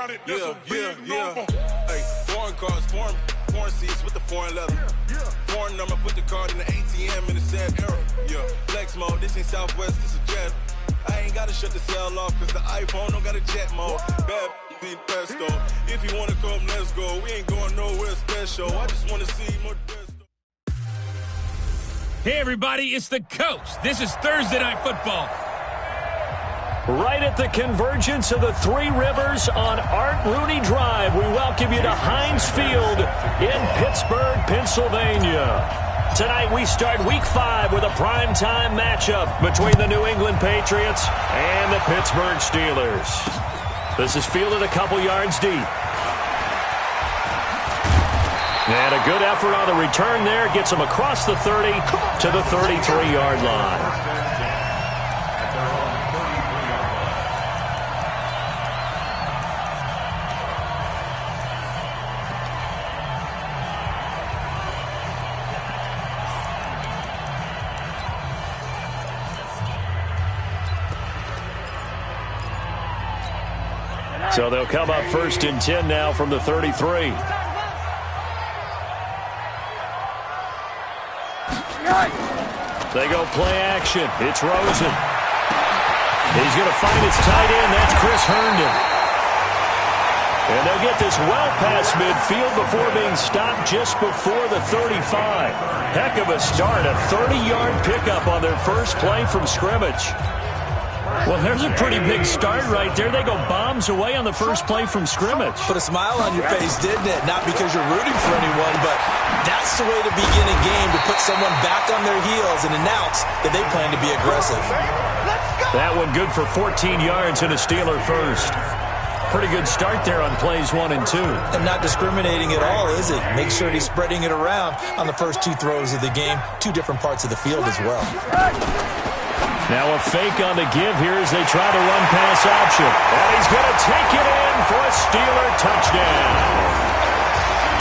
about it. That's a big number. Hey, foreign cars, foreign seats with the foreign leather. Foreign number, put the card in the ATM in the sad era. Yeah, flex mode, this ain't Southwest, this a jet. I ain't gotta shut the cell off, cause the iPhone don't got a jet mode. Bad be pesto. If you wanna come, let's go. We ain't going nowhere special. I just wanna see more Modesto. Hey, everybody, it's the coach. This is Thursday Night Football. Right at the convergence of the Three Rivers on Art Rooney Drive, we welcome you to Heinz Field in Pittsburgh, Pennsylvania. Tonight we start Week 5 with a primetime matchup between the New England Patriots and the Pittsburgh Steelers. This is fielded a couple yards deep. And a good effort on the return there gets them across the 30 to the 33-yard line. So they'll come up 1st and 10 now from the 33. They go play action. It's Rosen. He's going to find his tight end. That's Chris Herndon. And they'll get this well past midfield before being stopped just before the 35. Heck of a start. A 30-yard pickup on their first play from scrimmage. Well, there's a pretty big start right there. They go bombs away on the first play from scrimmage. Put a smile on your face, didn't it? Not because you're rooting for anyone, but that's the way to begin a game, to put someone back on their heels and announce that they plan to be aggressive. That one good for 14 yards and a Steeler first. Pretty good start there on plays 1 and 2. And not discriminating at all, is it? Make sure he's spreading it around on the first 2 throws of the game, 2 different parts of the field as well. Now a fake on the give here as they try to run pass option. And he's going to take it in for a Steeler touchdown.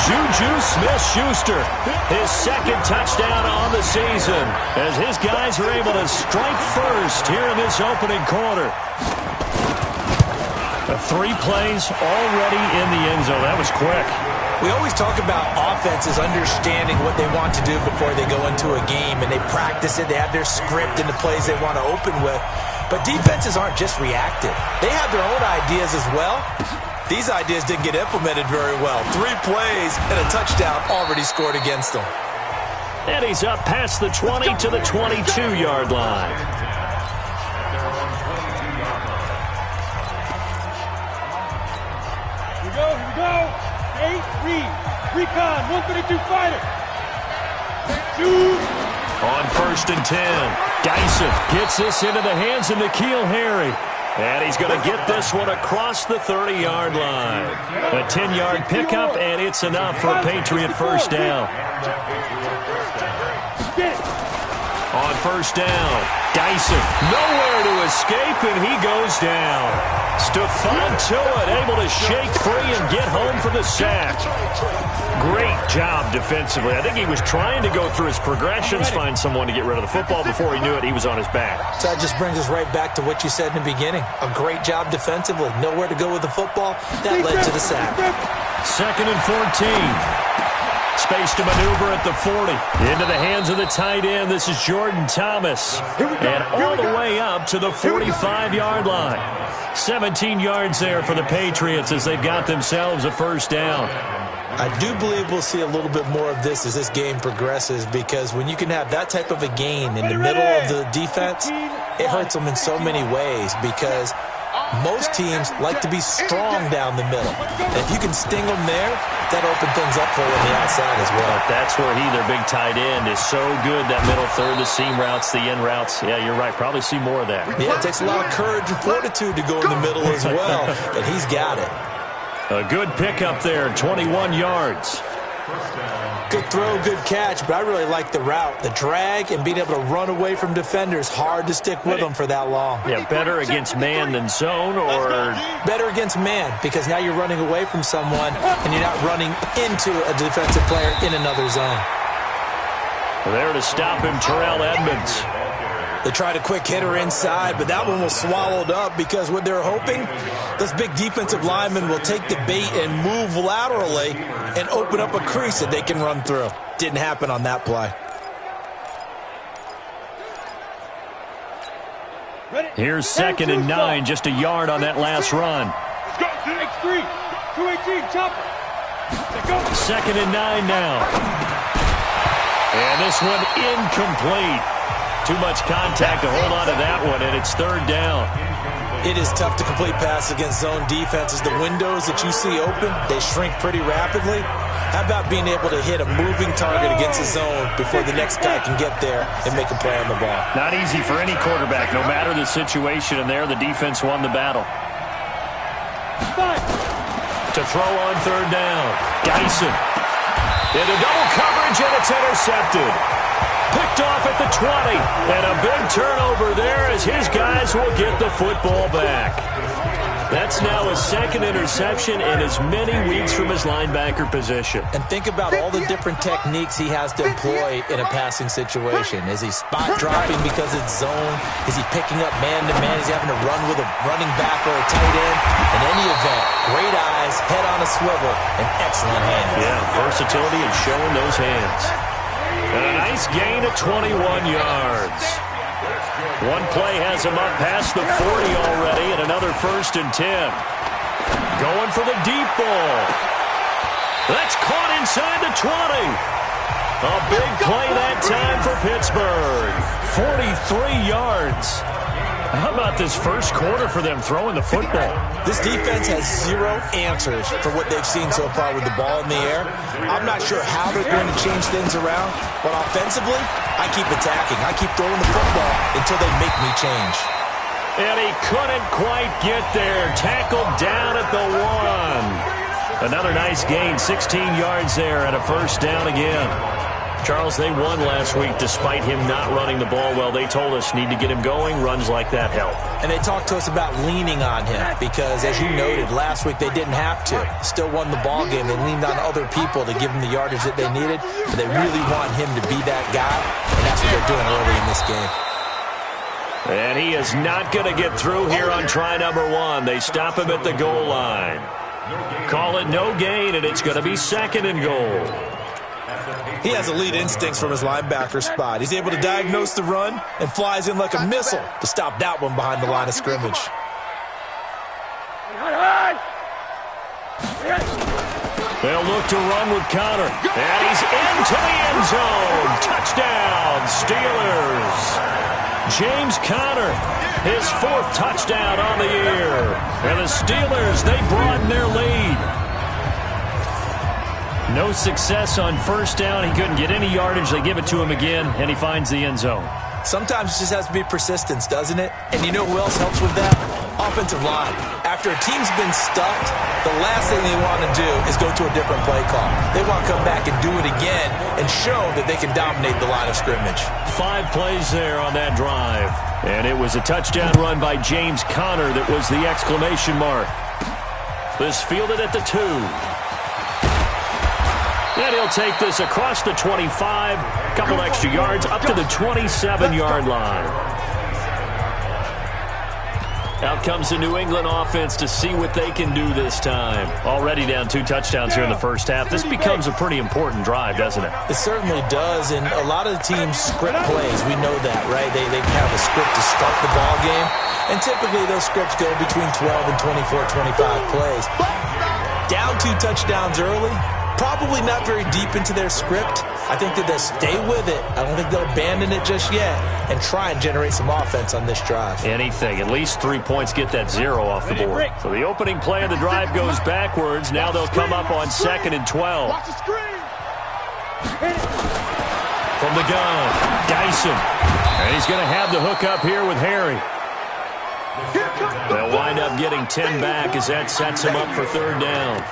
Juju Smith-Schuster, his second touchdown on the season, as his guys are able to strike first here in this opening quarter. 3 plays already in the end zone. That was quick. We always talk about offenses understanding what they want to do before they go into a game, and they practice it. They have their script and the plays they want to open with. But defenses aren't just reactive. They have their own ideas as well. These ideas didn't get implemented very well. 3 plays and a touchdown already scored against them. And he's up past the 20 to the 22-yard line. Here we go. 8, read. Recon, 132 fighter. Shoot. On 1st and 10, Dyson gets this into the hands of N'Keal Harry. And he's going to get this one across the 30-yard line. A 10-yard pickup, and it's enough for a Patriot first down. On 1st down, Dyson nowhere to escape, and he goes down. Stephon Tuitt able to shake free and get home for the sack. Great job defensively. I think he was trying to go through his progressions, find someone to get rid of the football. Before he knew it, he was on his back. So that just brings us right back to what you said in the beginning. A great job defensively. Nowhere to go with the football. That led to the sack. 2nd and 14. Space to maneuver at the 40. Into the hands of the tight end. This is Jordan Thomas. And all the way up to the 45-yard line. 17 yards there for the Patriots as they've got themselves a first down. I do believe we'll see a little bit more of this as this game progresses, because when you can have that type of a gain in the middle of the defense, it hurts them in so many ways, because most teams like to be strong down the middle. And if you can sting them there, that opens things up for you on the outside as well. That's where their big tight end, is so good. That middle third, the seam routes, the in routes. Yeah, you're right. Probably see more of that. Yeah, it takes a lot of courage and fortitude to go in the middle as well, and he's got it. A good pickup there, 21 yards. Good throw, good catch, but I really like the route. The drag and being able to run away from defenders, hard to stick with them for that long. Yeah, better against man than zone, or? Better against man, because now you're running away from someone and you're not running into a defensive player in another zone. There to stop him, Terrell Edmonds. They tried a quick hitter inside, but that one was swallowed up because what they're hoping, those big defensive linemen will take the bait and move laterally and open up a crease that they can run through. Didn't happen on that play. Here's 2nd and 9, just a yard on that last run. X3, 218, chopper. 2nd and 9 now. And this one incomplete. Too much contact to hold on to that one, and it's 3rd down. It is tough to complete passes against zone defenses. The windows that you see open, they shrink pretty rapidly. How about being able to hit a moving target against a zone before the next guy can get there and make a play on the ball? Not easy for any quarterback, no matter the situation, and there the defense won the battle. To throw on 3rd down, Dyson. Into double coverage, and it's intercepted. Picked off at the 20, and a big turnover there as his guys will get the football back. That's now his 2nd interception in as many weeks from his linebacker position. And think about all the different techniques he has to employ in a passing situation. Is he spot dropping because it's zone? Is he picking up man-to-man? Is he having to run with a running back or a tight end? In any event, great eyes, head on a swivel, and excellent hands. Yeah, versatility and showing those hands. And a nice gain of 21 yards. One play has him up past the 40 already, and another 1st and 10. Going for the deep ball. That's caught inside the 20. A big play that time for Pittsburgh. 43 yards. How about this first quarter for them throwing the football? This defense has zero answers for what they've seen so far with the ball in the air. I'm not sure how they're going to change things around, but offensively, I keep attacking. I keep throwing the football until they make me change. And he couldn't quite get there. Tackled down at the 1. Another nice gain, 16 yards there, and a 1st down again. Charles, they won last week despite him not running the ball well. They told us need to get him going. Runs like that help. And they talked to us about leaning on him because, as you noted, last week they didn't have to. Still won the ball game. They leaned on other people to give them the yardage that they needed. But they really want him to be that guy, and that's what they're doing early in this game. And he is not going to get through here on try number 1. They stop him at the goal line. Call it no gain, and it's going to be 2nd and goal. He has elite instincts from his linebacker spot. He's able to diagnose the run and flies in like a missile to stop that one behind the line of scrimmage. They'll look to run with Connor. And he's into the end zone. Touchdown, Steelers. James Conner, his 4th touchdown on the year. And the Steelers, they broaden their lead. No success on 1st down. He couldn't get any yardage. They give it to him again, and he finds the end zone. Sometimes it just has to be persistence, doesn't it? And you know who else helps with that? Offensive line. After a team's been stuffed, the last thing they want to do is go to a different play call. They want to come back and do it again and show that they can dominate the line of scrimmage. 5 plays there on that drive. And it was a touchdown run by James Conner that was the exclamation mark. This fielded at the 2. And he'll take this across the 25, couple extra yards, up to the 27-yard line. Out comes the New England offense to see what they can do this time. Already down 2 touchdowns here in the first half. This becomes a pretty important drive, doesn't it? It certainly does, and a lot of the teams script plays. We know that, right? They have a script to start the ball game, and typically those scripts go between 12 and 24, 25 plays. Down 2 touchdowns early. Probably not very deep into their script. I think that they'll stay with it. I don't think they'll abandon it just yet and try and generate some offense on this drive. Anything. At least 3 points, get that 0 off the board. So the opening play of the drive goes backwards. Now they'll come up on 2nd and 12. From the gun, Dyson. And he's going to have the hook up here with Harry. They'll wind up getting 10 back as that sets him up for 3rd down.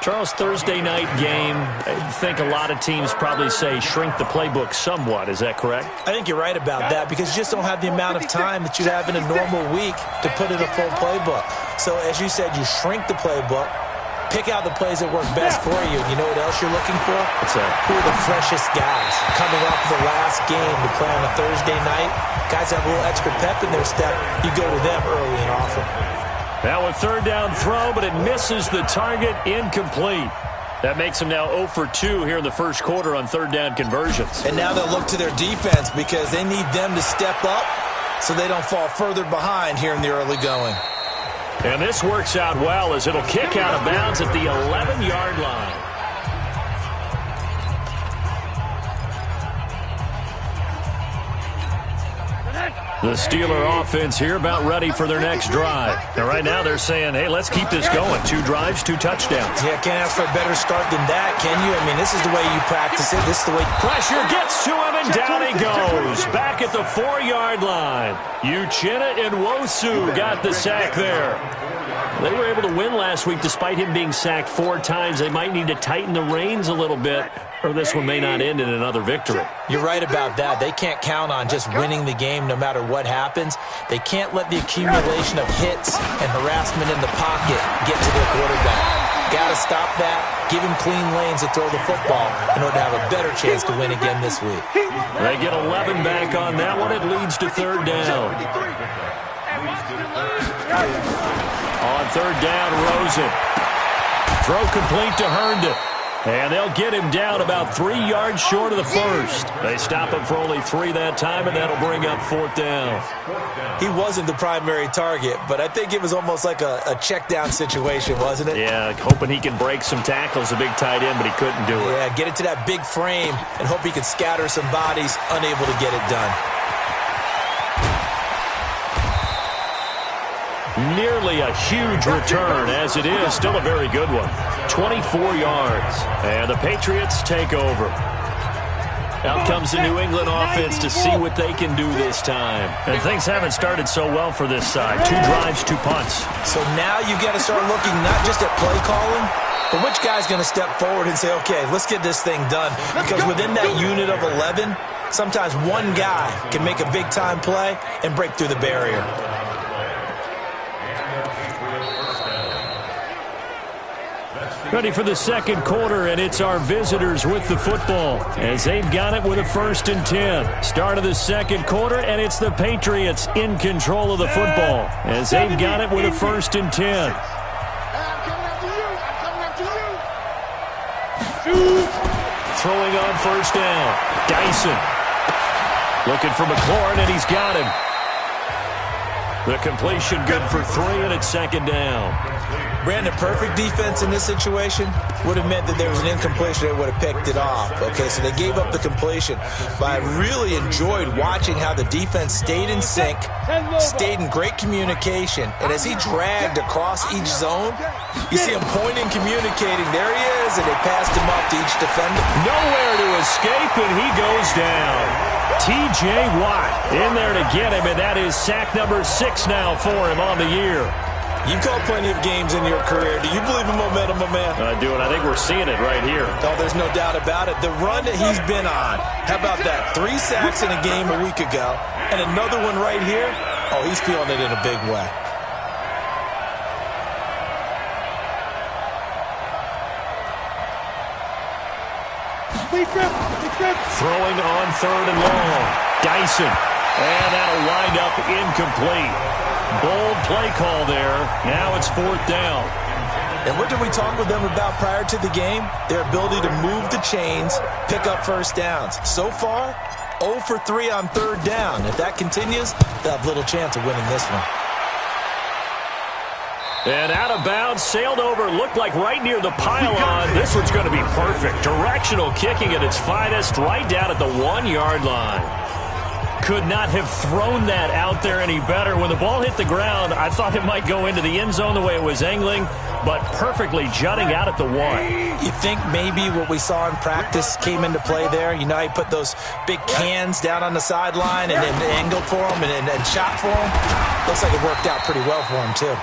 Charles, Thursday night game, I think a lot of teams probably say shrink the playbook somewhat. Is that correct? I think you're right about that because you just don't have the amount of time that you'd have in a normal week to put in a full playbook. So as you said, you shrink the playbook, Pick out the plays that work best for you. You know what else you're looking for? What's that? Who are the freshest guys coming off the last game to play on a Thursday night? Guys have a little extra pep in their step. You go to them early and often. Now a third down throw, but it misses the target, incomplete. That makes them now 0 for 2 here in the first quarter on third down conversions. And now they'll look to their defense because they need them to step up so they don't fall further behind here in the early going. And this works out well as it'll kick out of bounds at the 11-yard line. The Steeler offense here about ready for their next drive. Now, right now they're saying, hey, let's keep this going. 2 drives, 2 touchdowns. Yeah, can't ask for a better start than that, can you? I mean, this is the way you practice it. This is the way. Pressure gets to him, and down he goes. Back at the 4-yard line. Uchenna and Wosu got the sack there. They were able to win last week despite him being sacked 4 times. They might need to tighten the reins a little bit, or this one may not end in another victory. You're right about that. They can't count on just winning the game no matter what happens. They can't let the accumulation of hits and harassment in the pocket get to their quarterback. Got to stop that. Give him clean lanes to throw the football in order to have a better chance to win again this week. They get 11 back on that one. It leads to third down. On third down, Rosen. Throw complete to Herndon. And they'll get him down about 3 yards short of the first. They stop him for only 3 that time, and that'll bring up fourth down. He wasn't the primary target, but I think it was almost like a check down situation, wasn't it? Yeah, hoping he can break some tackles, a big tight end, but he couldn't do it. Yeah, get it to that big frame and hope he can scatter some bodies, unable to get it done. Nearly a huge return, as it is still a very good one. 24 yards, and the Patriots take over. Out comes the New England offense to see what they can do this time. And things haven't started so well for this side. 2 drives, 2 punts. So now you got to start looking not just at play calling, but which guy's going to step forward and say, okay, let's get this thing done. Because within that unit of 11, sometimes one guy can make a big-time play and break through the barrier. Ready for the second quarter, and it's our visitors with the football as they've got it with a 1st and 10. Start of the second quarter, and it's the Patriots in control of the football as they've got it with a 1st and 10. Throwing on first down, Dyson. Looking for McLaurin, and he's got him. The completion good for 3, and it's second down. Brandon, perfect defense in this situation would have meant that there was an incompletion that would have picked it off. Okay, so they gave up the completion. But I really enjoyed watching how the defense stayed in sync, stayed in great communication, and as he dragged across each zone, you see him pointing, communicating. There he is, and they passed him off to each defender. Nowhere to escape, and he goes down. T.J. Watt in there to get him, and that is sack number 6 now for him on the year. You've called plenty of games in your career. Do you believe in momentum, my man? I do, and I think we're seeing it right here. Oh, there's no doubt about it. The run that he's been on, how about that? 3 sacks in a game a week ago, and another one right here. Oh, he's feeling it in a big way. Throwing on 3rd and long. Dyson. And that'll wind up incomplete. Bold play call there. Now it's 4th down. And what did we talk with them about prior to the game? Their ability to move the chains, pick up first downs. So far, 0 for 3 on 3rd down. If that continues, they'll have little chance of winning this one. And out of bounds, sailed over, looked like right near the pylon. This one's going to be perfect. Directional kicking at its finest, right down at the 1-yard line. Could not have thrown that out there any better. When the ball hit the ground, I thought it might go into the end zone the way it was angling, but perfectly jutting out at the 1. You think maybe what we saw in practice came into play there? You know, he put those big cans down on the sideline and then angled for him and shot for him. Looks like it worked out pretty well for him, too.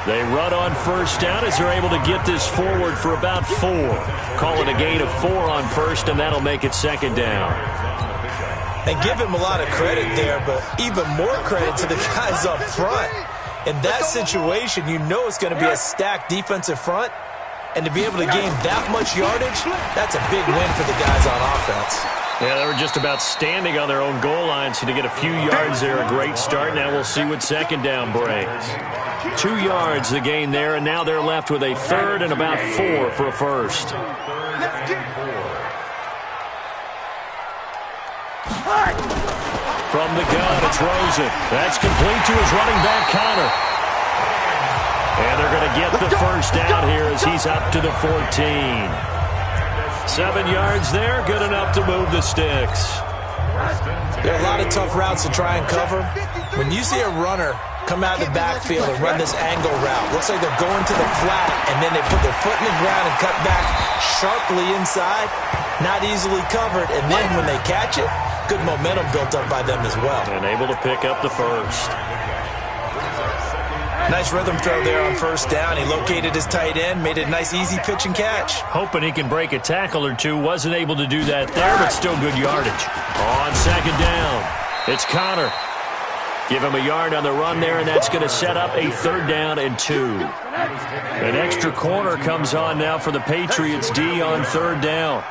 They run on first down as they're able to get this forward for about 4. Call it a gain of 4 on first, and that'll make it second down. And give him a lot of credit there, but even more credit to the guys up front. In that situation, you know it's going to be a stacked defensive front. And to be able to gain that much yardage, that's a big win for the guys on offense. Yeah, they were just about standing on their own goal line, so to get a few yards there, a great start. Now we'll see what second down brings. 2 yards the gain there, and now they're left with a third and about 4 for a first. From the gun, it's Rosen. That's complete to his running back, Connor. And they're going to get the first down here as he's up to the 14. 7 yards there, good enough to move the sticks. There are a lot of tough routes to try and cover. When you see a runner come out of the backfield and run this angle route, looks like they're going to the flat, and then they put their foot in the ground and cut back sharply inside, not easily covered, and then when they catch it, good momentum built up by them as well. And able to pick up the first. Nice rhythm throw there on first down. He located his tight end, made a nice easy pitch and catch. Hoping he can break a tackle or two. Wasn't able to do that there, but still good yardage. On second down, it's Connor. Give him a yard on the run there, and that's going to set up a 3rd down and 2. An extra corner comes on now for the Patriots D on 3rd down.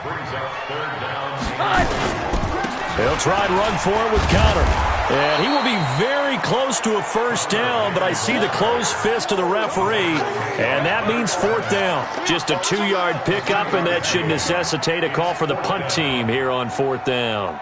They'll try and run for it with Connor. And he will be very close to a first down, but I see the closed fist of the referee, and that means 4th down. Just a 2-yard pickup, and that should necessitate a call for the punt team here on 4th down.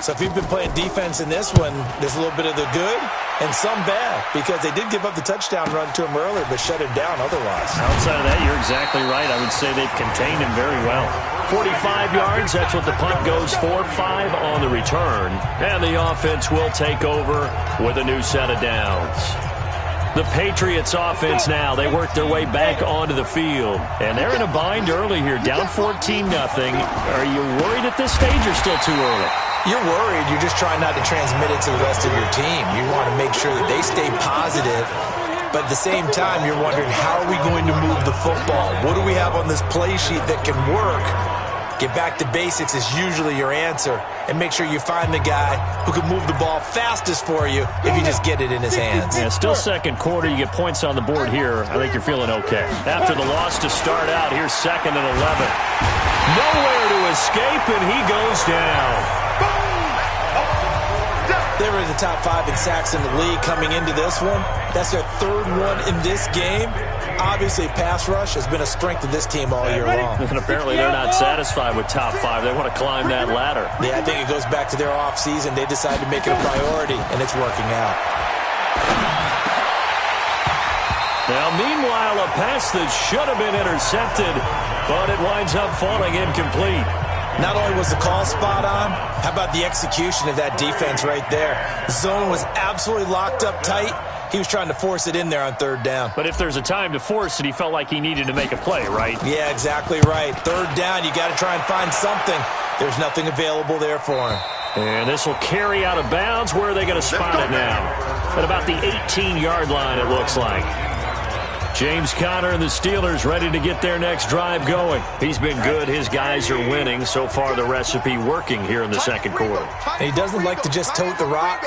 So if you've been playing defense in this one, there's a little bit of the good and some bad, because they did give up the touchdown run to him earlier, but shut him down otherwise. Outside of that, you're exactly right. I would say they've contained him very well. 45 yards, that's what the punt goes for. 5 on the return. And the offense will take over with a new set of downs. The Patriots offense now, they work their way back onto the field. And they're in a bind early here, down 14-0. Are you worried at this stage or still too early? You're worried. You're just trying not to transmit it to the rest of your team. You want to make sure that they stay positive. But at the same time, you're wondering, how are we going to move the football? What do we have on this play sheet that can work? Get back to basics is usually your answer. And make sure you find the guy who can move the ball fastest for you if you just get it in his hands. Yeah, still second quarter. You get points on the board here. I think you're feeling okay. After the loss to start out, here's 2nd and 11. Nowhere to escape, and he goes down. They were in the top 5 in sacks in the league coming into this one. That's their 3rd one in this game. Obviously, pass rush has been a strength of this team all year long. And apparently they're not satisfied with top 5. They want to climb that ladder. Yeah, I think it goes back to their offseason. They decided to make it a priority, and it's working out. Now, meanwhile, a pass that should have been intercepted, but it winds up falling incomplete. Not only was the call spot on, how about the execution of that defense right there? The zone was absolutely locked up tight. He was trying to force it in there on 3rd down. But if there's a time to force it, he felt like he needed to make a play, right? Yeah, exactly right. 3rd down, you got to try and find something. There's nothing available there for him. And this will carry out of bounds. Where are they going to spot it now? At about the 18-yard line, it looks like. James Conner and the Steelers ready to get their next drive going. He's been good. His guys are winning. So far, the recipe working here in the second quarter. And he doesn't like to just tote the rock.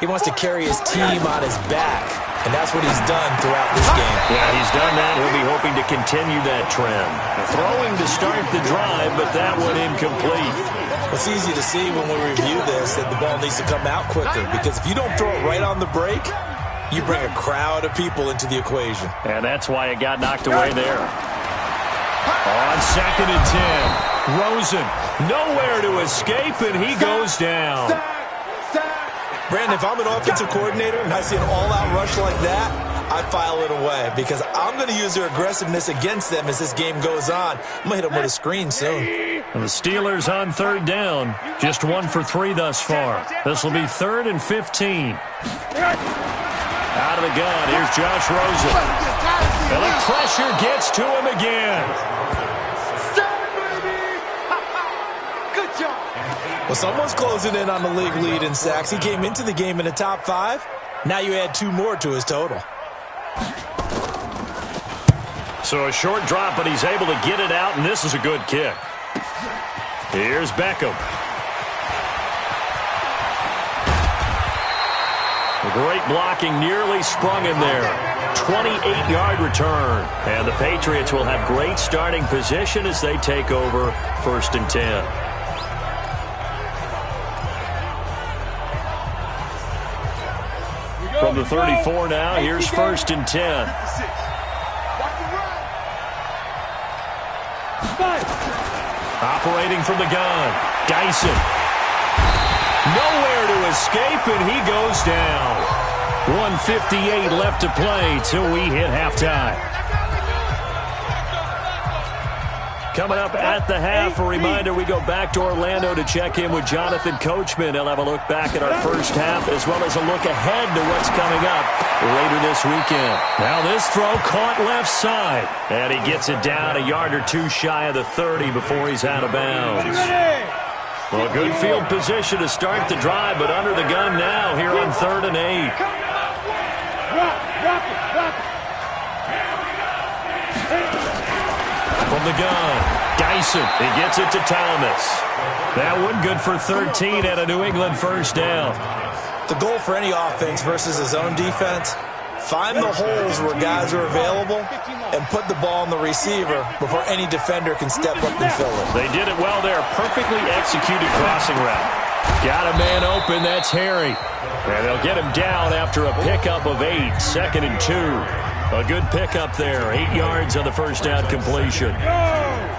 He wants to carry his team on his back. And that's what he's done throughout this game. Yeah, he's done that. He'll be hoping to continue that trend. Throwing to start the drive, but that one incomplete. It's easy to see when we review this that the ball needs to come out quicker, because if you don't throw it right on the break, you bring a crowd of people into the equation. And that's why it got knocked away there. On 2nd and 10, Rosen nowhere to escape, and he goes down. Brandon, if I'm an offensive coordinator and I see an all-out rush like that, I file it away, because I'm going to use their aggressiveness against them as this game goes on. I'm going to hit them with a screen soon. And the Steelers on 3rd down, just 1 for 3 thus far. This will be 3rd and 15. Out of the gun, here's Josh Rosen. And the pressure gets to him again. Good job. Well, someone's closing in on the league lead in sacks. He came into the game in the top 5. Now you add 2 more to his total. So a short drop, but he's able to get it out, and this is a good kick. Here's Beckham. The Great blocking, nearly sprung him there. 28-yard return. And the Patriots will have great starting position as they take over 1st and 10. From the 34 now, here's 1st and 10. Operating from the gun, Dyson. Nowhere to escape, and he goes down. 1:58 left to play till we hit halftime. Coming up at the half, a reminder, we go back to Orlando to check in with Jonathan Coachman. He'll have a look back at our first half as well as a look ahead to what's coming up later this weekend. Now this throw caught left side, and he gets it down a yard or two shy of the 30 before he's out of bounds. Well, good field position to start the drive, but under the gun now here on 3rd and 8. From the gun, Dyson, he gets it to Thomas. That one good for 13 and a New England first down. The goal for any offense versus his own defense, find the holes where guys are available and put the ball on the receiver before any defender can step up and fill it. They did it well there. Perfectly executed crossing route. Got a man open. That's Harry. And they'll get him down after a pickup of 8. 2nd and 2. A good pickup there. 8 yards on the first down completion.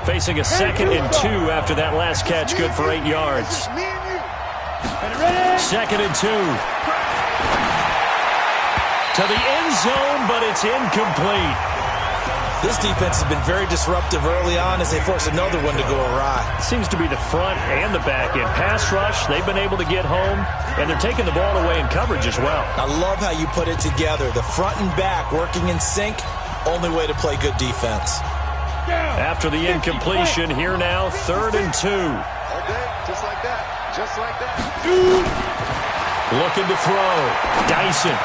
Facing a 2nd and 2 after that last catch. Good for 8 yards. 2nd and 2. To the end zone, but it's incomplete. This defense has been very disruptive early on as they force another one to go awry. Seems to be the front and the back end. Pass rush, they've been able to get home, and they're taking the ball away in coverage as well. I love how you put it together. The front and back working in sync, only way to play good defense. After the incompletion, here now, 3rd and 2. Just like that. Just like that. Looking to throw. Dyson.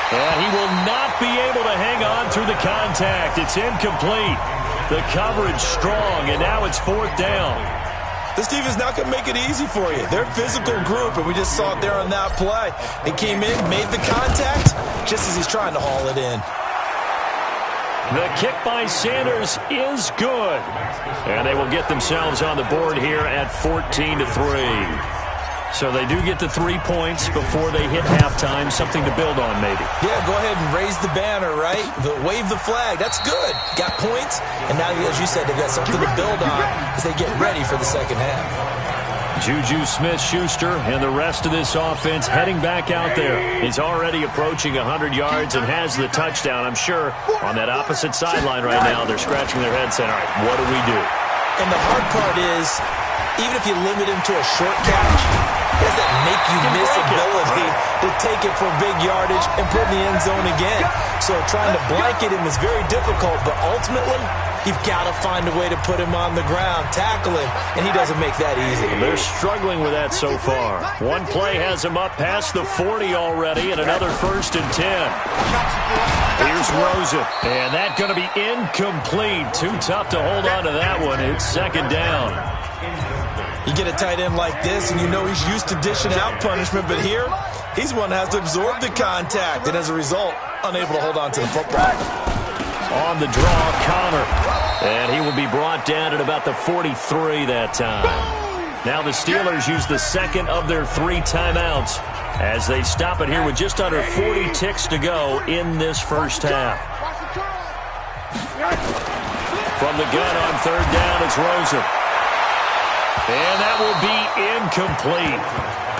And he will not be able to hang on through the contact. It's incomplete. The coverage strong, and now it's 4th down. This defense not going to make it easy for you. They're a physical group, and we just saw it there on that play. He came in, made the contact, just as he's trying to haul it in. The kick by Sanders is good. And they will get themselves on the board here at 14-3. So they do get the 3 points before they hit halftime. Something to build on, maybe. Yeah, go ahead and raise the banner, right? Wave the flag. That's good. Got points, and now, as you said, they've got something to build on as they get ready for the second half. Juju Smith-Schuster and the rest of this offense heading back out there. He's already approaching 100 yards and has the touchdown. I'm sure on that opposite sideline right now, they're scratching their heads saying, all right, what do we do? And the hard part is, even if you limit him to a short catch, he has that make-you-miss ability to take it for big yardage and put in the end zone again. So trying to blanket him is very difficult, but ultimately, you've got to find a way to put him on the ground, tackle him, and he doesn't make that easy. They're struggling with that so far. One play has him up past the 40 already, and another 1st and 10. Here's Rosen, and that's going to be incomplete. Too tough to hold on to that one. It's 2nd down. You get a tight end like this, and you know he's used to dishing out punishment, but here, he's one that has to absorb the contact, and as a result, unable to hold on to the football. On the draw, Connor. And he will be brought down at about the 43 that time. Now the Steelers use the 2nd of their 3 timeouts as they stop it here with just under 40 ticks to go in this first half. From the gun on 3rd down, it's Rosen. And that will be incomplete.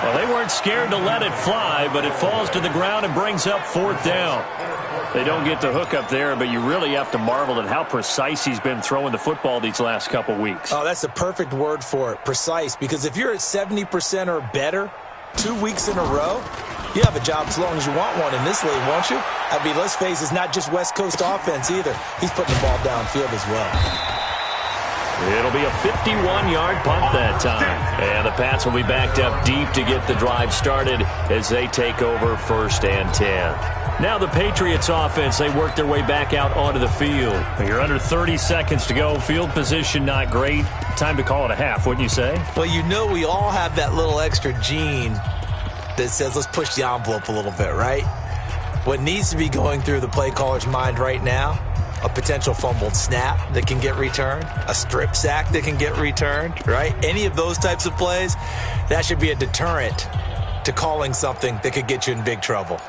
Well, they weren't scared to let it fly, but it falls to the ground and brings up 4th down. They don't get the hook up there, but you really have to marvel at how precise he's been throwing the football these last couple weeks. Oh, that's the perfect word for it, precise, because if you're at 70% or better 2 weeks in a row, you have a job as long as you want one in this league, won't you? I mean, let's face it, it's not just West Coast offense either. He's putting the ball downfield as well. It'll be a 51-yard punt that time. And the Pats will be backed up deep to get the drive started as they take over 1st and 10. Now the Patriots offense, they work their way back out onto the field. You're under 30 seconds to go. Field position not great. Time to call it a half, wouldn't you say? Well, you know we all have that little extra gene that says let's push the envelope a little bit, right? What needs to be going through the play caller's mind right now, a potential fumbled snap that can get returned, a strip sack that can get returned, right? Any of those types of plays, that should be a deterrent to calling something that could get you in big trouble.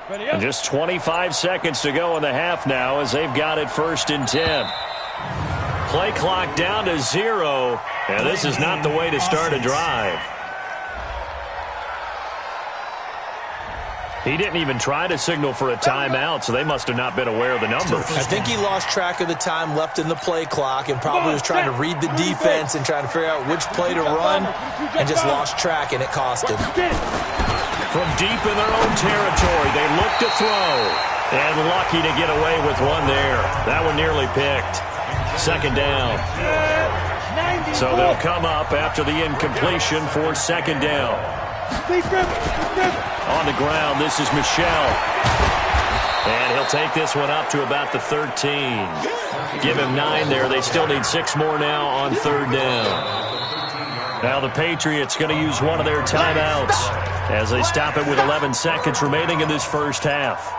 And just 25 seconds to go in the half now as they've got it 1st and 10. Play clock down to 0, and this is not the way to start a drive. He didn't even try to signal for a timeout, so they must have not been aware of the numbers. I think he lost track of the time left in the play clock and probably was trying to read the defense and trying to figure out which play to run and just lost track, and it cost him. From deep in their own territory, they look to throw. And lucky to get away with one there. That one nearly picked. 2nd down. So they'll come up after the incompletion for 2nd down. On the ground, this is Michel. And he'll take this one up to about the 13. Give him 9 there. They still need 6 more now on 3rd down. Now the Patriots going to use one of their timeouts as they stop it with 11 seconds remaining in this first half.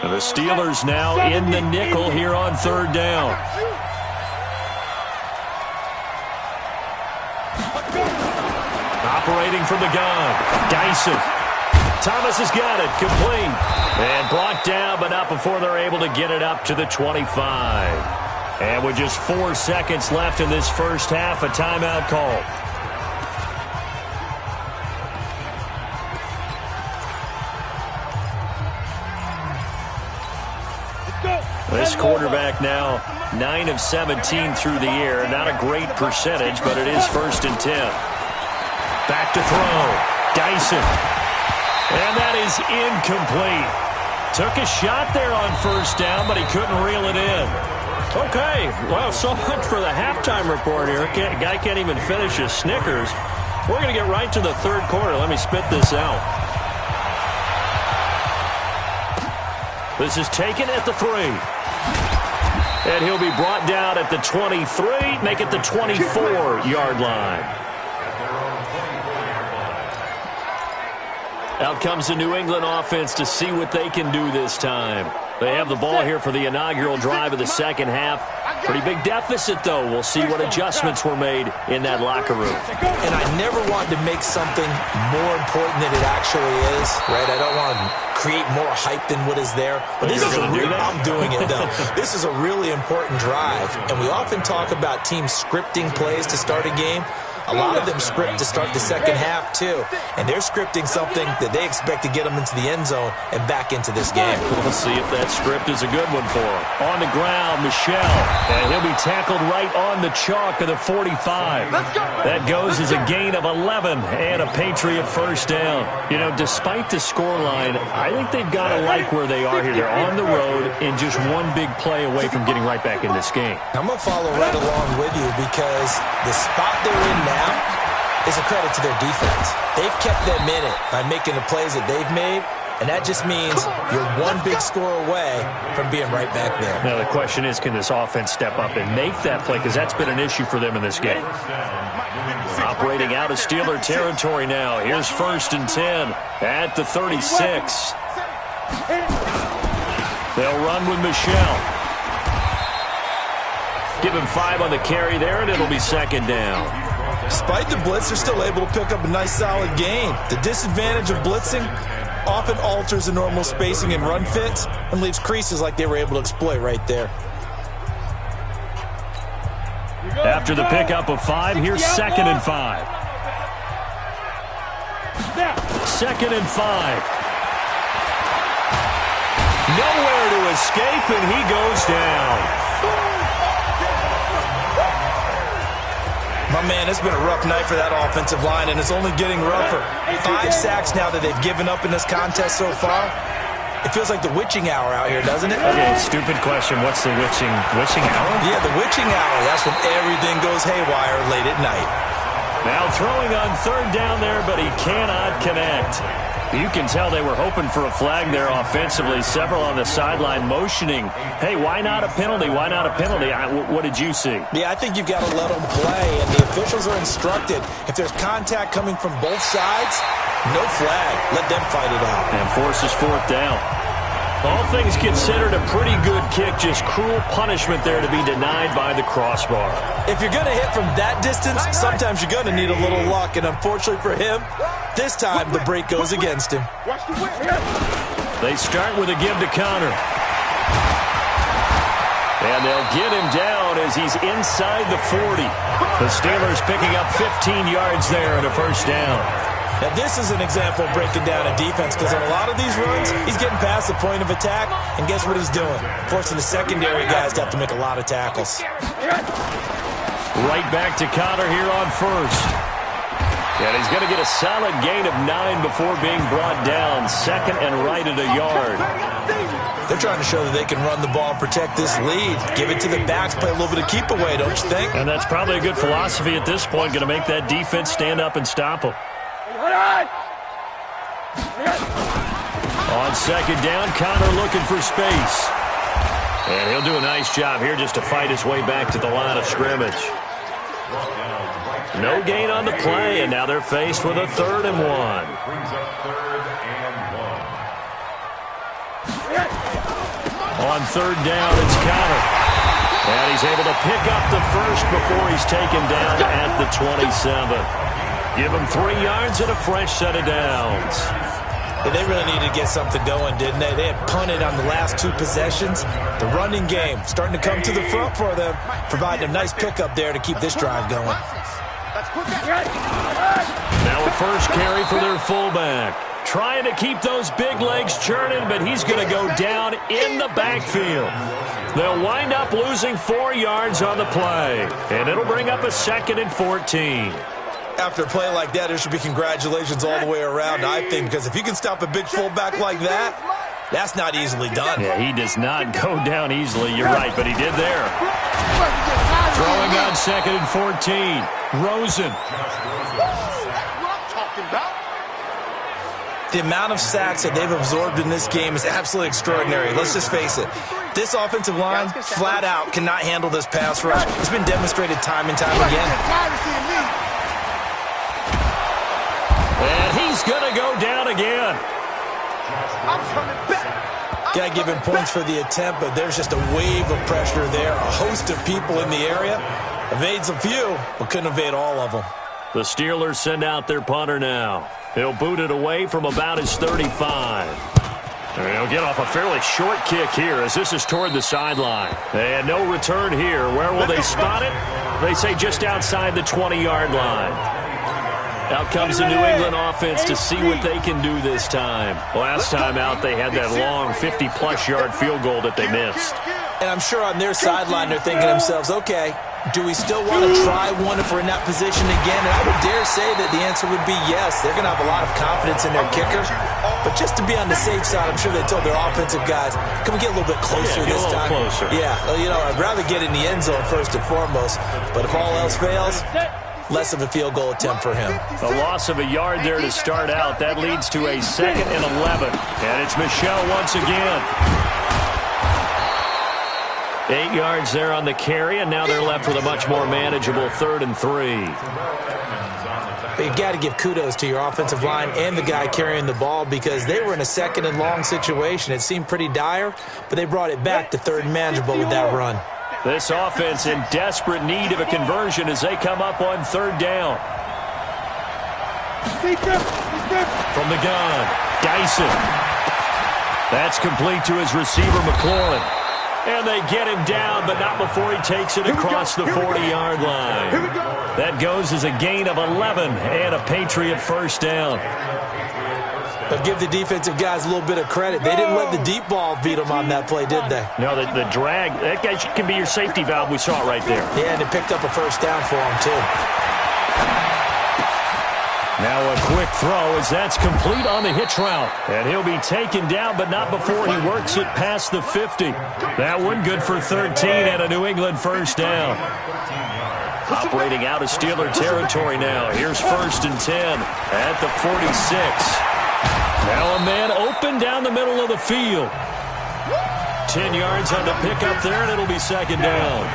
And the Steelers now in the nickel here on 3rd down. Operating from the gun, Dyson. Thomas has got it, complete. And brought down, but not before they're able to get it up to the 25. And with just 4 seconds left in this first half, a timeout call. This quarterback now 9 of 17 through the air. Not a great percentage, but it is 1st and 10. Back to throw. Dyson. And that is incomplete. Took a shot there on 1st down, but he couldn't reel it in. Okay, well, so much for the halftime report here. Guy can't even finish his Snickers. We're going to get right to the 3rd quarter. Let me spit this out. This is taken at the 3. And he'll be brought down at the 23, make it the 24-yard line. Out comes the New England offense to see what they can do this time. They have the ball here for the inaugural drive of the 2nd half. Pretty big deficit, though. We'll see what adjustments were made in that locker room. And I never wanted to make something more important than it actually is, right? I don't want to create more hype than what is there. But this is I'm doing it, though. This is a really important drive. And we often talk about teams scripting plays to start a game. A lot of them script to start the 2nd half, too. And they're scripting something that they expect to get them into the end zone and back into this game. We'll see if that script is a good one for him. On the ground, Michel. And he'll be tackled right on the chalk of the 45. That goes as a gain of 11 and a Patriot 1st down. You know, despite the scoreline, I think they've got to like where they are here. They're on the road and just one big play away from getting right back in this game. I'm going to follow right along with you because the spot they're in now is a credit to their defense. They've kept them in it by making the plays that they've made, and that just means you're one big score away from being right back there. Now, the question is, can this offense step up and make that play? Because that's been an issue for them in this game. Operating out of Steeler territory now. Here's 1st and 10 at the 36. They'll run with Michel. Give him 5 on the carry there, and it'll be 2nd down. Despite the blitz, they're still able to pick up a nice, solid gain. The disadvantage of blitzing often alters the normal spacing and run fits and leaves creases like they were able to exploit right there. After the pickup of 5, here's 2nd and 5. 2nd and 5. Nowhere to escape, and he goes down. My man, it's been a rough night for that offensive line, and it's only getting rougher. 5 sacks now that they've given up in this contest so far. It feels like the witching hour out here, doesn't it? Okay, stupid question. What's the witching hour? Yeah, the witching hour. That's when everything goes haywire late at night. Now throwing on third down there, but he cannot connect. You can tell they were hoping for a flag there offensively. Several on the sideline motioning, hey, why not a penalty? Why not a penalty? What did you see? Yeah, I think you've got to let them play, and the officials are instructed. If there's contact coming from both sides, no flag. Let them fight it out. And forces fourth down. All things considered, a pretty good kick. Just cruel punishment there to be denied by the crossbar. If you're going to hit from that distance, sometimes you're going to need a little luck. And unfortunately for him, this time the break goes against him. They start with a give to Connor. And they'll get him down as he's inside the 40. The Steelers picking up 15 yards there and a first down. Now, this is an example of breaking down a defense because on a lot of these runs, he's getting past the point of attack, and guess what he's doing? Forcing the secondary guys to have to make a lot of tackles. Right back to Connor here on first. And he's going to get a solid gain of 9 before being brought down. Second and right at a yard. They're trying to show that they can run the ball and protect this lead. Give it to the backs, play a little bit of keep away, don't you think? And that's probably a good philosophy at this point, going to make that defense stand up and stop them. On second down, Connor looking for space. And he'll do a nice job here just to fight his way back to the line of scrimmage. No gain on the play, and now they're faced with a 3rd and 1. On third down, it's Connor. And he's able to pick up the first before he's taken down at the 27. Give him 3 yards and a fresh set of downs. Yeah, they really needed to get something going, didn't they? They had punted on the last 2 possessions. The running game starting to come to the front for them, providing a nice pickup there to keep this drive going. Now a first carry for their fullback. Trying to keep those big legs churning, but he's going to go down in the backfield. They'll wind up losing 4 yards on the play, and it'll bring up a 2nd and 14. After a play like that, there should be congratulations all the way around, I think, because if you can stop a big fullback like that, that's not easily done. Yeah, he does not go down easily, you're right, but he did there. Throwing on 2nd and 14. Rosen. The amount of sacks that they've absorbed in this game is absolutely extraordinary. Let's just face it. This offensive line, flat out, cannot handle this pass rush. It's been demonstrated time and time again. And he's going to go down again. Got to give him points for the attempt, but there's just a wave of pressure there. A host of people in the area. Evades a few, but couldn't evade all of them. The Steelers send out their punter now. He'll boot it away from about his 35. And he'll get off a fairly short kick here as this is toward the sideline. And no return here. Where will they spot it? They say just outside the 20-yard line. Out comes the New England offense to see what they can do this time. Last time out, they had that long 50-plus yard field goal that they missed. And I'm sure on their sideline they're thinking to themselves, okay, do we still want to try one if we're in that position again? And I would dare say that the answer would be yes. They're going to have a lot of confidence in their kicker. But just to be on the safe side, I'm sure they told their offensive guys, can we get a little bit closer this time? Closer. Yeah, you know, I'd rather get in the end zone first and foremost. But if all else fails, less of a field goal attempt for him. A loss of a yard there to start out. That leads to a 2nd and 11. And it's Michel once again. 8 yards there on the carry, and now they're left with a much more manageable 3rd and 3. But you've got to give kudos to your offensive line and the guy carrying the ball because they were in a 2nd and long situation. It seemed pretty dire, but they brought it back to 3rd and manageable with that run. This offense in desperate need of a conversion as they come up on 3rd down. From the gun, Dyson. That's complete to his receiver, McLaurin. And they get him down, but not before he takes it across the 40-yard line. That goes as a gain of 11 and a Patriot first down. But give the defensive guys a little bit of credit. They didn't let the deep ball beat them on that play, did they? No, the drag, that guy can be your safety valve. We saw it right there. Yeah, and it picked up a first down for him, too. Now a quick throw as that's complete on the hitch route. And he'll be taken down, but not before he works it past the 50. That one good for 13 and a New England first down. Operating out of Steeler territory now. Here's 1st and 10 at the 46. Now a man open down the middle of the field. 10 yards on the pickup there, and it'll be 2nd down.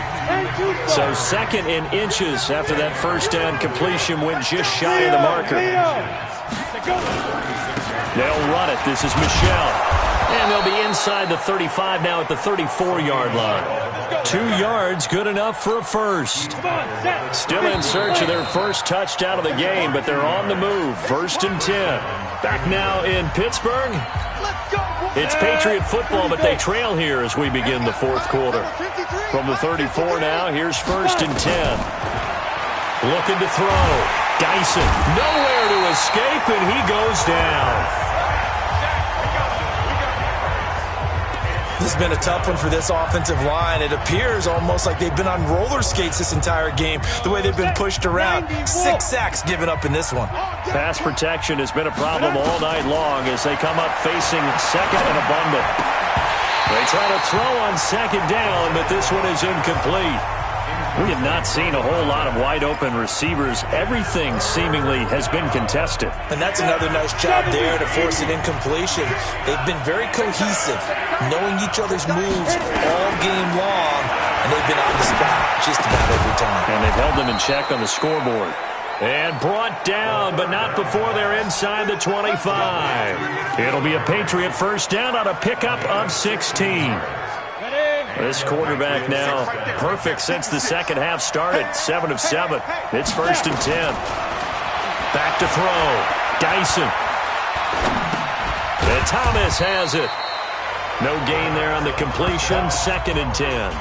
So 2nd in inches after that 1st down completion went just shy of the marker. They'll run it. This is Michelle. And they'll be inside the 35 now at the 34-yard line. 2 yards, good enough for a first. Still in search of their first touchdown of the game, but they're on the move. 1st and 10. Back now in Pittsburgh. It's Patriot football, but they trail here as we begin the 4th quarter. From the 34 now, here's 1st and 10. Looking to throw. Dyson, nowhere to escape, and he goes down. This has been a tough one for this offensive line. It appears almost like they've been on roller skates this entire game, the way they've been pushed around. 6 sacks given up in this one. Pass protection has been a problem all night long as they come up facing 2nd and a bundle. They try to throw on 2nd down, but this one is incomplete. We have not seen a whole lot of wide-open receivers. Everything seemingly has been contested. And that's another nice job there to force an incompletion. They've been very cohesive, knowing each other's moves all game long, and they've been on the spot just about every time. And they've held them in check on the scoreboard. And brought down, but not before they're inside the 25. It'll be a Patriot 1st down on a pickup of 16. This quarterback now perfect since the 2nd half started. 7 of 7. It's 1st and 10. Back to throw. Dyson. And Thomas has it. No gain there on the completion. 2nd and 10.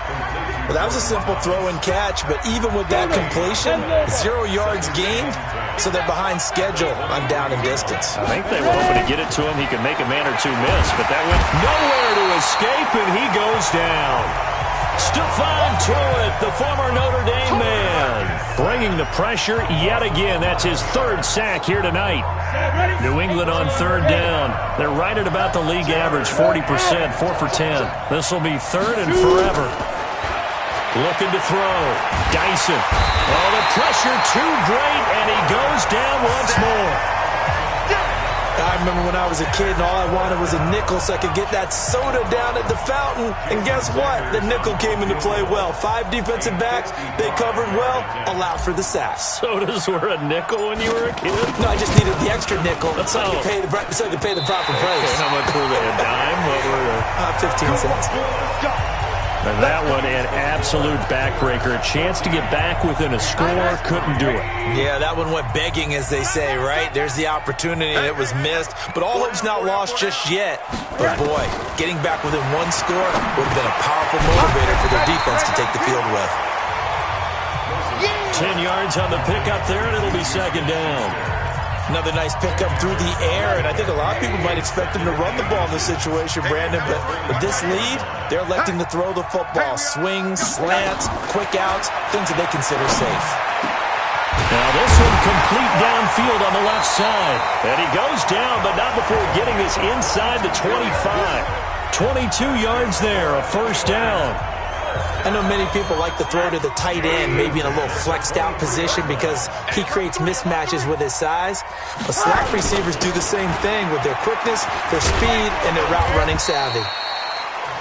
Well, that was a simple throw and catch, but even with that completion, 0 yards gained, so they're behind schedule on down and distance. I think they were hoping to get it to him. He could make a man or two miss, but that went nowhere to escape, and he goes down. Stephon Tuitt, the former Notre Dame man, bringing the pressure yet again. That's his 3rd sack here tonight. New England on 3rd down. They're right at about the league average, 40%, 4 for 10. This will be 3rd and forever. Looking to throw. Dyson. Oh, the pressure too great, and he goes down once more. I remember when I was a kid and all I wanted was a nickel so I could get that soda down at the fountain. And guess what? The nickel came into play well. 5 defensive backs. They covered well. Allowed for the sack. Sodas were a nickel when you were a kid? No, I just needed the extra nickel so I could pay the proper price. Okay, how much were they? A dime? What were they? 15 cents. And that one, an absolute backbreaker. A chance to get back within a score, couldn't do it. Yeah, that one went begging, as they say, right? There's the opportunity, and it was missed. But all hope's not lost just yet. But, boy, getting back within 1 score would have been a powerful motivator for their defense to take the field with. 10 yards on the pickup there, and it'll be 2nd down. Another nice pickup through the air, and I think a lot of people might expect them to run the ball in this situation, Brandon, but with this lead, they're electing to throw the football. Swings, slants, quick outs, things that they consider safe. Now this one complete downfield on the left side, and he goes down, but not before getting this inside the 25. 22 yards there, a 1st down. I know many people like to throw to the tight end, maybe in a little flexed out position because he creates mismatches with his size. But slot receivers do the same thing with their quickness, their speed, and their route running savvy.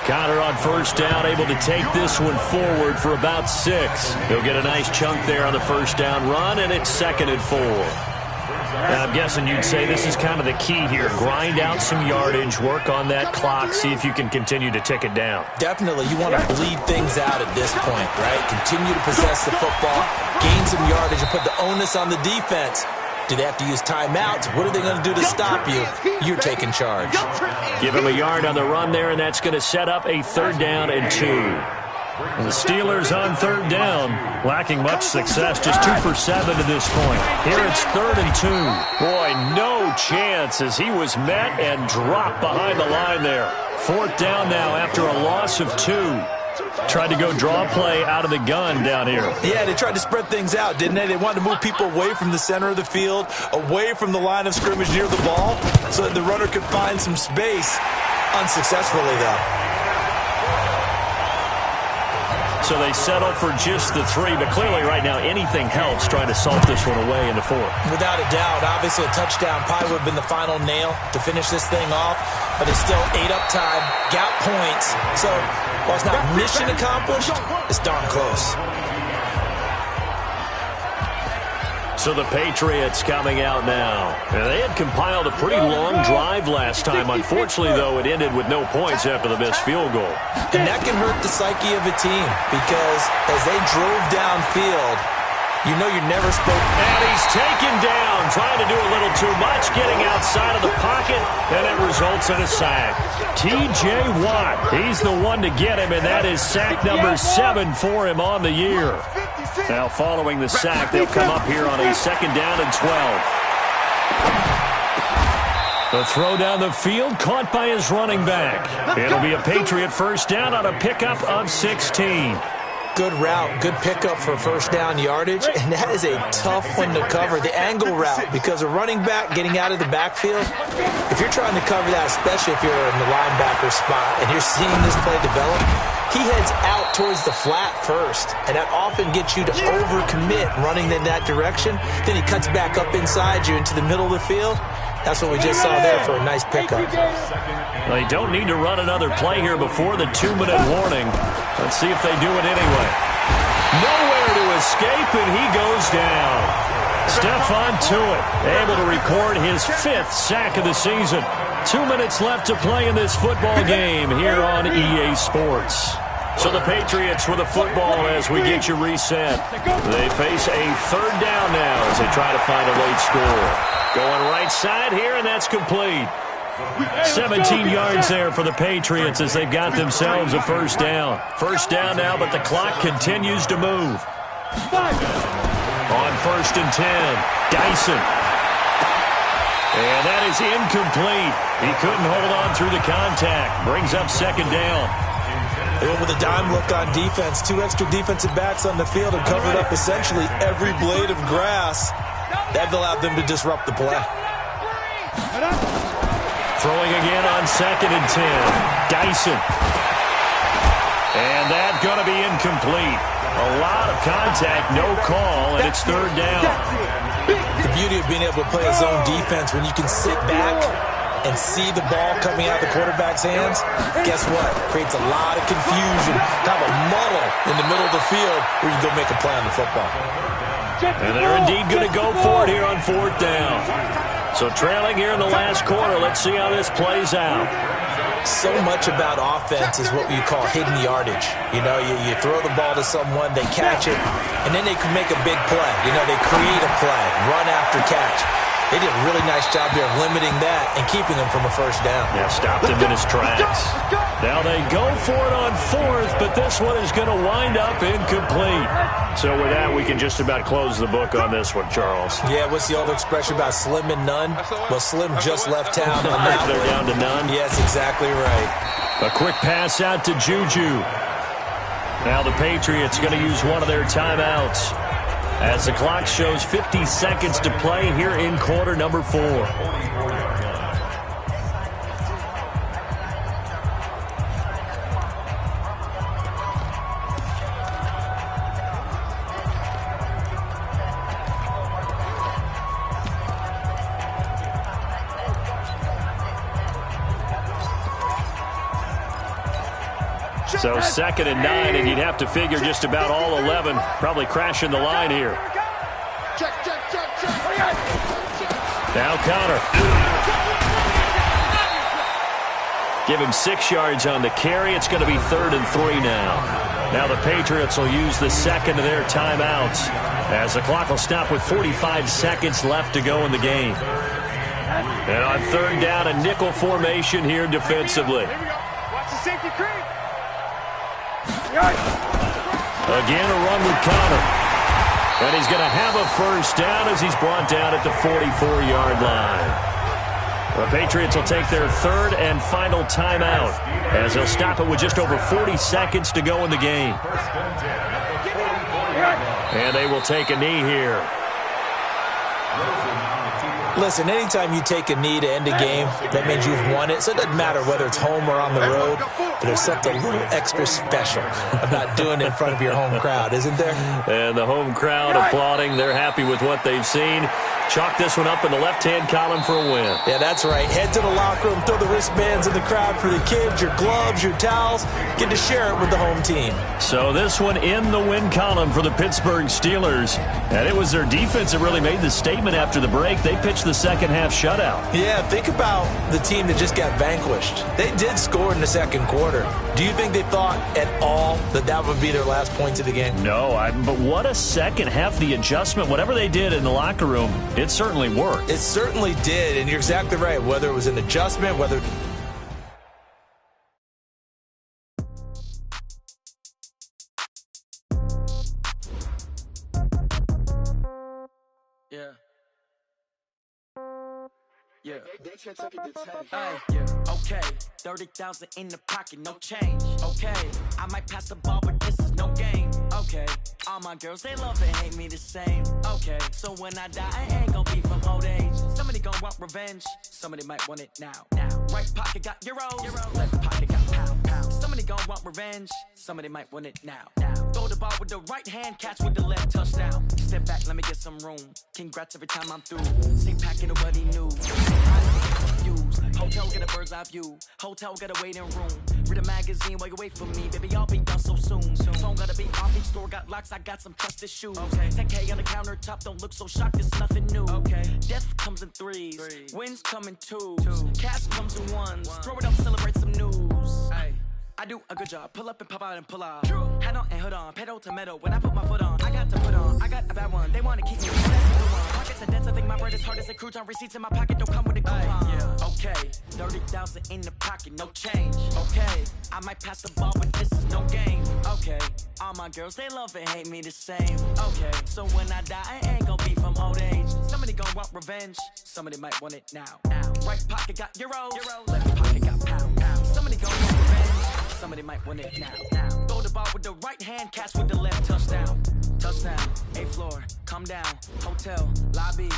Connor on 1st down, able to take this one forward for about 6. He'll get a nice chunk there on the 1st down run, and it's 2nd and 4. Now, I'm guessing you'd say this is kind of the key here. Grind out some yardage, work on that clock, see if you can continue to tick it down. Definitely. You want to bleed things out at this point, right? Continue to possess the football, gain some yardage, and put the onus on the defense. Do they have to use timeouts? What are they going to do to stop you? You're taking charge. Give him a yard on the run there, and that's going to set up a 3rd down and 2. And the Steelers on 3rd down, lacking much success, just 2 for 7 to this point. Here it's 3rd and 2. Boy, no chance as he was met and dropped behind the line there. 4th down now after a loss of 2. Tried to go draw play out of the gun down here. Yeah, they tried to spread things out, didn't they? They wanted to move people away from the center of the field, away from the line of scrimmage near the ball, so that the runner could find some space. Unsuccessfully, though. So they settle for just the 3, but clearly right now anything helps trying to salt this one away in the 4th. Without a doubt, obviously a touchdown probably would have been the final nail to finish this thing off, but it's still 8 up time, got points. So while it's not mission accomplished, it's darn close. So the Patriots coming out now. And they had compiled a pretty long drive last time. Unfortunately, though, it ended with no points after the missed field goal. And that can hurt the psyche of a team because as they drove downfield, you know you're never supposed to. And he's taken down, trying to do a little too much, getting outside of the pocket, and it results in a sack. T.J. Watt, he's the one to get him, and that is sack number 7 for him on the year. Now following the sack, they'll come up here on a 2nd down and 12. The throw down the field, caught by his running back. It'll be a Patriot 1st down on a pickup of 16. Good route, good pickup for 1st down yardage, and that is a tough one to cover, the angle route, because a running back getting out of the backfield, if you're trying to cover that, especially if you're in the linebacker spot and you're seeing this play develop, he heads out towards the flat first, and that often gets you to overcommit running in that direction. Then he cuts back up inside you into the middle of the field. That's what we just saw there for a nice pickup. They don't need to run another play here before the 2-minute warning. Let's see if they do it anyway. Nowhere to escape, and he goes down. Stephon Tuitt able to record his 5th sack of the season. 2 minutes left to play in this football game here on EA Sports. So the Patriots with a football as we get you reset. They face a 3rd down now as they try to find a late score. Going right side here, and that's complete. 17 yards there for the Patriots as they've got themselves a 1st down. 1st down now, but the clock continues to move. On 1st and 10, Dyson. And that is incomplete. He couldn't hold on through the contact. Brings up 2nd down. They went with a dime look on defense. 2 extra defensive backs on the field and covered up essentially every blade of grass. That allowed them to disrupt the play. Throwing again on 2nd and 10. Dyson. And that's going to be incomplete. A lot of contact, no call, and it's 3rd down. The beauty of being able to play a zone defense when you can sit back and see the ball coming out of the quarterback's hands, guess what? Creates a lot of confusion, kind of a muddle in the middle of the field where you go make a play on the football. And they're indeed going to go for it here on 4th down. So trailing here in the last quarter, let's see how this plays out. So much about offense is what you call hidden yardage. You know, you throw the ball to someone, they catch it, and then they can make a big play. You know, they create a play, run after catch. They did a really nice job here of limiting that and keeping him from a 1st down. Yeah, stopped him in his tracks. Now they go for it on 4th, but this one is going to wind up incomplete. So with that, we can just about close the book on this one, Charles. Yeah, what's the old expression about slim and none? Well, Slim just left town on that They're one. down to none. Yes, exactly right. A quick pass out to Juju. Now the Patriots going to use one of their timeouts as the clock shows 50 seconds to play here in quarter number 4. So 2nd and 9, and you'd have to figure just about all 11 probably crashing the line here. Now Connor. Give him 6 yards on the carry. It's going to be 3rd and 3 now. Now the Patriots will use the 2nd of their timeouts as the clock will stop with 45 seconds left to go in the game. And on 3rd down, a nickel formation here defensively. Watch the safety creep. Again, a run with Connor. And he's going to have a 1st down as he's brought down at the 44-yard line. The Patriots will take their 3rd and final timeout as they'll stop it with just over 40 seconds to go in the game. And they will take a knee here. Listen, anytime you take a knee to end a game, that means you've won it. So it doesn't matter whether it's home or on the road, but there's something a little extra special about doing it in front of your home crowd, isn't there? And the home crowd applauding. They're happy with what they've seen. Chalk this one up in the left-hand column for a win. Yeah, that's right. Head to the locker room, throw the wristbands in the crowd for the kids, your gloves, your towels. Get to share it with the home team. So this one in the win column for the Pittsburgh Steelers. And it was their defense that really made the statement after the break. They pitched the second-half shutout. Yeah, think about the team that just got vanquished. They did score in the second quarter. Do you think they thought at all that that would be their last points of the game? No, but what a second half. The adjustment, whatever they did in the locker room, it certainly worked. It certainly did, and you're exactly right. Whether it was an adjustment, whether... Yeah. Okay. 30,000 in the pocket, no change. Okay. I might pass the ball, but this is no game. Okay. All my girls, they love and hate me the same. Okay. So when I die, I ain't gonna be from old age. Somebody gon' want revenge. Somebody might want it now. Right pocket got euros. Left pocket got pound. Somebody gon' want revenge. Somebody might want it now. Throw the ball with the right hand, catch with the left, touchdown. Step back, let me get some room. Congrats every time I'm through. Same pack, ain't nobody new. Hotel get a bird's eye view. Hotel got a waiting room. Read a magazine while you wait for me. Baby, I'll be done so soon. Phone gotta be off. Each store got locks. I got some trusted shoes. Okay. 10K on the countertop. Don't look so shocked. It's nothing new. Okay. Death comes in threes. Wins come in twos. Cash comes in ones. Throw it up, celebrate some news. Ay. I do a good job. Pull up and pop out and pull out. True. Hat on and hood on. Pedal to metal. When I put my foot on, I got to put on. I got a bad one. They want to keep me. Pockets and debts. I think my bread is hard as a crouton. Receipts in my pocket don't come with a coupon. Yeah. Okay. 30,000 in the pocket. No change. Okay. I might pass the ball, but this is no game. Okay. All my girls, they love and hate me the same. Okay. So when I die, I ain't gonna be from old age. Somebody gon' want revenge. Somebody might want it now. Right pocket got euros. Left pocket got pound. Somebody gon' want revenge. Somebody might want it now. Throw the ball with the right hand, catch with the left, touchdown. Touchdown, 8th floor, come down, hotel, lobby.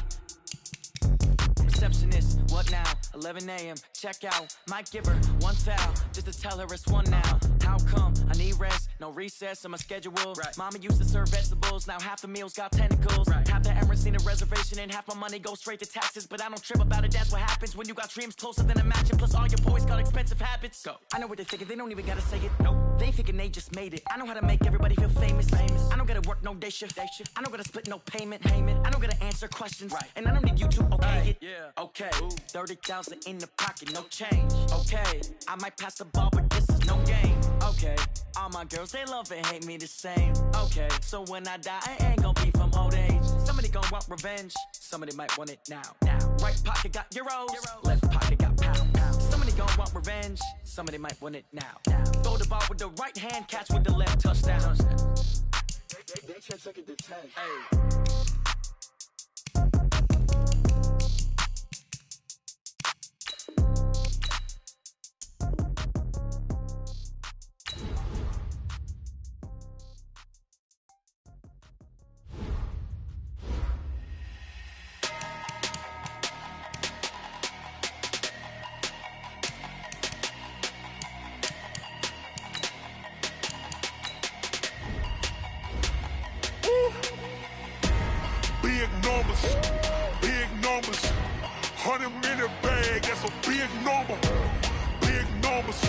Receptionist, what now? 11 a.m., check out. Might give her one foul, just to tell her it's one now. How come? I need rest, no recess in my schedule. Right. Mama used to serve vegetables, now half the meals got tentacles. Right. Half the errands need a reservation and half my money goes straight to taxes. But I don't trip about it, that's what happens when you got dreams closer than a mansion. Plus all your boys got expensive habits. Go. I know what they're thinking, they don't even gotta say it. Nope. They thinking they just made it. I know how to make everybody feel famous. I don't gotta work no day shift. I don't gotta split no payment. I don't gotta answer questions. Right. And I don't need you to okay it. Yeah. Okay. 30,000 in the pocket, no change. Okay. I might pass the ball, but this is no game. Okay. All my girls, they love and hate me the same. Okay. So when I die, I ain't gonna be from old age. Somebody gon' want revenge. Somebody might want it now. Right pocket got euros. Left pocket got pound. Somebody gon' want revenge. Somebody might want it now. Throw the ball with the right hand, catch with the left, touchdown. They check it to 10. Hey. Big numbers, 100-minute bag, that's a big number. Big numbers,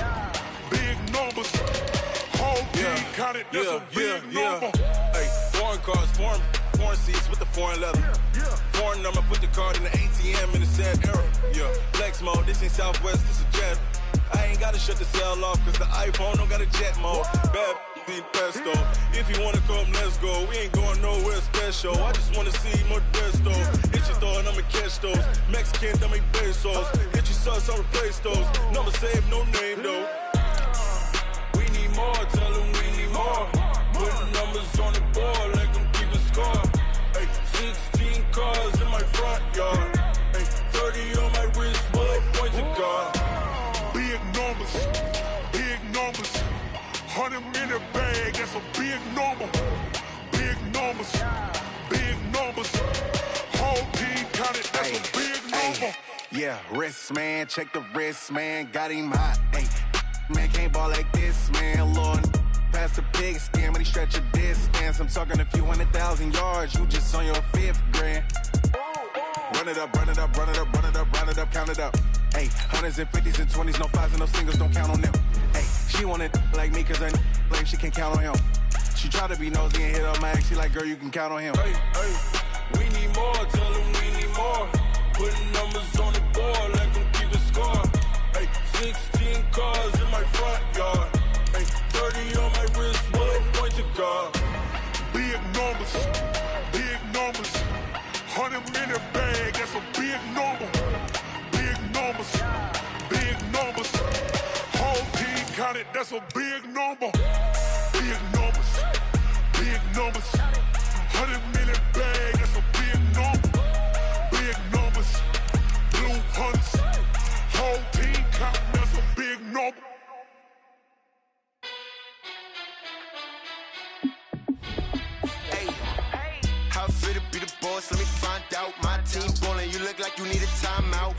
whole team counted, that's a big number. Hey, foreign cars, foreign seats with the foreign leather. Foreign number, put the card in the ATM in the sad era. Yeah, flex mode, this ain't Southwest, this a jet. I ain't gotta shut the cell off, cause the iPhone don't got a jet mode. Bad pesto. If you wanna come, let's go. We ain't going nowhere special. I just wanna see Modesto. Hit your throw and I'ma catch those. Mexican, that make pesos. Hit your sauce, I'll replace those. Number save, no name though. We need more, tell them we need more. Put numbers on the board, let them keep a score. Hey, 16 cars in my front yard. Hey, 30 on my wrist, bullet points of God. Big numbers. 100-minute bag, that's a big number. Big numbers. Whole team counted, that's a big Ay, yeah, wrist, man, check the wrist, man, got him hot. Ay, man, can't ball like this, man, Lord. Past the pig skin, when he stretch a distance. I'm talking a few 100,000 yards, you just on your 5th grand. Run it up, run it up, run it up, run it up, run it up, count it up. Ay, hundreds and 50s and 20s, no 5s and no singles, don't count on them. Ay, she want it like me, cause her lame, she can't count on him. She try to be nosy and hit up my ex, she like, girl, you can count on him. Hey, hey, we need more, tell them we need more. Putting numbers on the board, let them keep the score. Hey, 16 cars in my front yard. Hey, 30 on my wrist, bullet point to God. Big numbers, big numbers. 100-minute bag, that's a big number. Big numbers, big numbers. Whole team counted, that's a big number. Big numbers, big numbers. 100-minute bag, that's a big number. Big numbers, blue hunts. Whole team counting, that's a big number. How fit to be the boss? Let me find out. My team ballin', you look like you need a timeout.